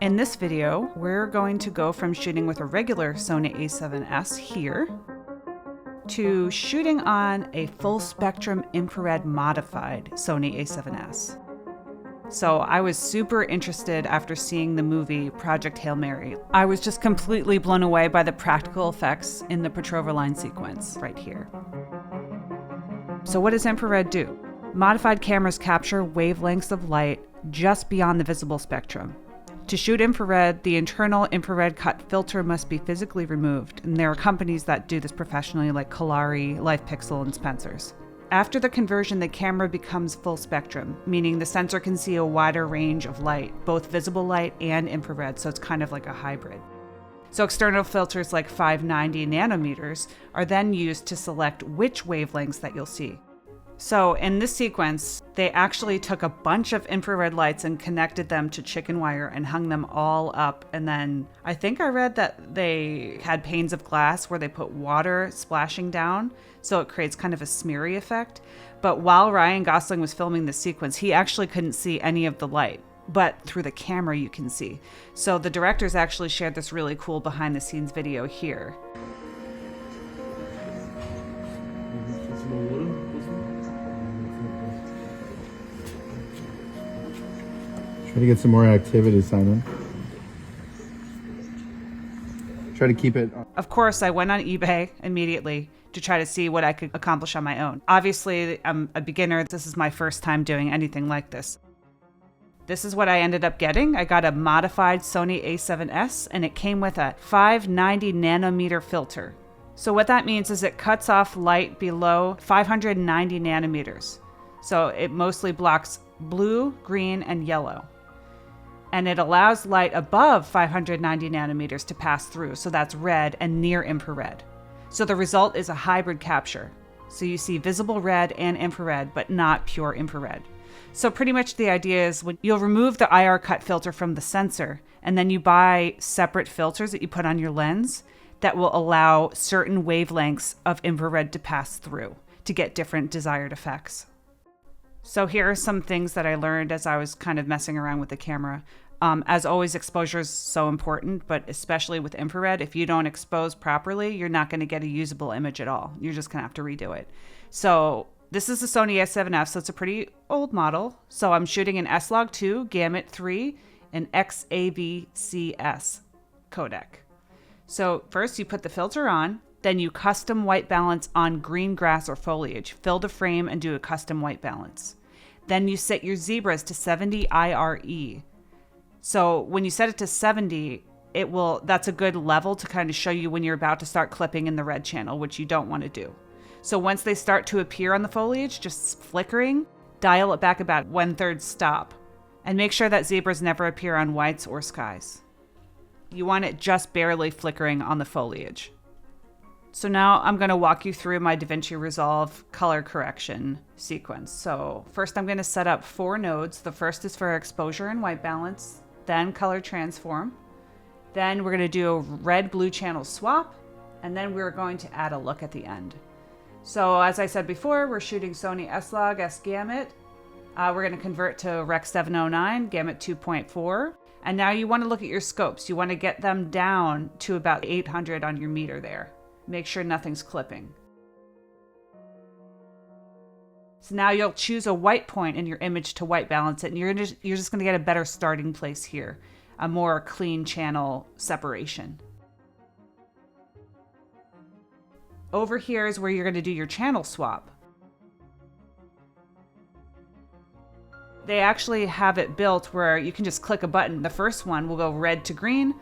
In this video, we're going to go from shooting with a regular Sony A7S here to shooting on a full spectrum infrared modified Sony A7S. So I was super interested after seeing the movie Project Hail Mary. I was just completely blown away by the practical effects in the Petrova line sequence right here. So what does infrared do? Modified cameras capture wavelengths of light just beyond the visible spectrum. To shoot infrared, the internal infrared cut filter must be physically removed, and there are companies that do this professionally like Kalari, LifePixel, and Spencer's. After the conversion, the camera becomes full spectrum, meaning the sensor can see a wider range of light, both visible light and infrared, so it's kind of like a hybrid. So external filters like 590 nanometers are then used to select which wavelengths that you'll see. So in this sequence, they actually took a bunch of infrared lights and connected them to chicken wire and hung them all up. And then I think I read that they had panes of glass where they put water splashing down, so it creates kind of a smeary effect. But while Ryan Gosling was filming this sequence, he actually couldn't see any of the light, but through the camera you can see. So the directors actually shared this really cool behind the scenes video here. Try to get some more activity, Simon. Try to keep it. Of course, I went on eBay immediately to try to see what I could accomplish on my own. Obviously, I'm a beginner. This is my first time doing anything like this. This is what I ended up getting. I got a modified Sony A7S, and it came with a 590 nanometer filter. So what that means is it cuts off light below 590 nanometers. So it mostly blocks blue, green, and yellow. And it allows light above 590 nanometers to pass through, so that's red and near infrared. So the result is a hybrid capture. So you see visible red and infrared, but not pure infrared. So pretty much the idea is when you'll remove the IR cut filter from the sensor, and then you buy separate filters that you put on your lens that will allow certain wavelengths of infrared to pass through to get different desired effects. So here are some things that I learned as I was kind of messing around with the camera. As always, exposure is so important, but especially with infrared, if you don't expose properly, you're not going to get a usable image at all. You're just going to have to redo it. So this is the Sony A7S, so it's a pretty old model. So I'm shooting an S-Log2, Gamut 3, and XAVCS codec. So first you put the filter on, then you custom white balance on green grass or foliage. Fill the frame and do a custom white balance. Then you set your zebras to 70 IRE. So when you set it to 70, that's a good level to kind of show you when you're about to start clipping in the red channel, which you don't want to do. So once they start to appear on the foliage, just flickering, dial it back about 1/3 stop. And make sure that zebras never appear on whites or skies. You want it just barely flickering on the foliage. So now I'm going to walk you through my DaVinci Resolve color correction sequence. So first I'm going to set up 4 nodes. The first is for exposure and white balance, then color transform. Then we're going to do a red-blue channel swap, and then we're going to add a look at the end. So as I said before, we're shooting Sony S-Log S Gamut. We're going to convert to Rec 709, Gamut 2.4. And now you want to look at your scopes. You want to get them down to about 800 on your meter there. Make sure nothing's clipping. So now you'll choose a white point in your image to white balance it, and you're just going to get a better starting place here, a more clean channel separation. Over here is where you're going to do your channel swap. They actually have it built where you can just click a button. The first one will go red to green,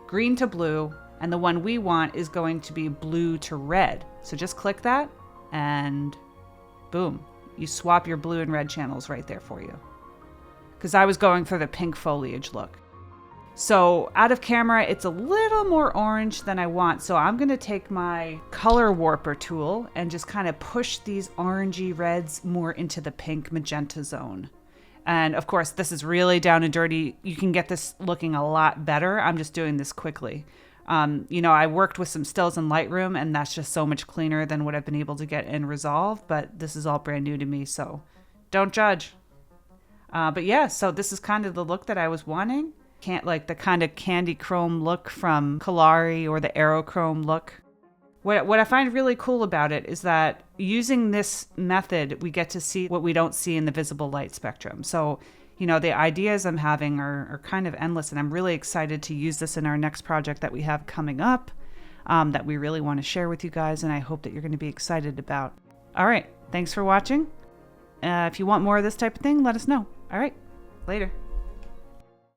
green to blue, and the one we want is going to be blue to red. So just click that and boom, you swap your blue and red channels right there for you. Because I was going for the pink foliage look. So out of camera, it's a little more orange than I want. So I'm gonna take my color warper tool and just kind of push these orangey reds more into the pink magenta zone. And of course, this is really down and dirty. You can get this looking a lot better. I'm just doing this quickly. I worked with some stills in Lightroom, and that's just so much cleaner than what I've been able to get in Resolve, but this is all brand new to me, so don't judge. But yeah, so this is kind of the look that I was wanting. Can't like the kind of candy chrome look from Kalari or the aerochrome look. What I find really cool about it is that using this method, we get to see what we don't see in the visible light spectrum. So, you know, the ideas I'm having are kind of endless, and I'm really excited to use this in our next project that we have coming up that we really want to share with you guys, and I hope that you're going to be excited about. All right, thanks for watching. If you want more of this type of thing, let us know. All right, later.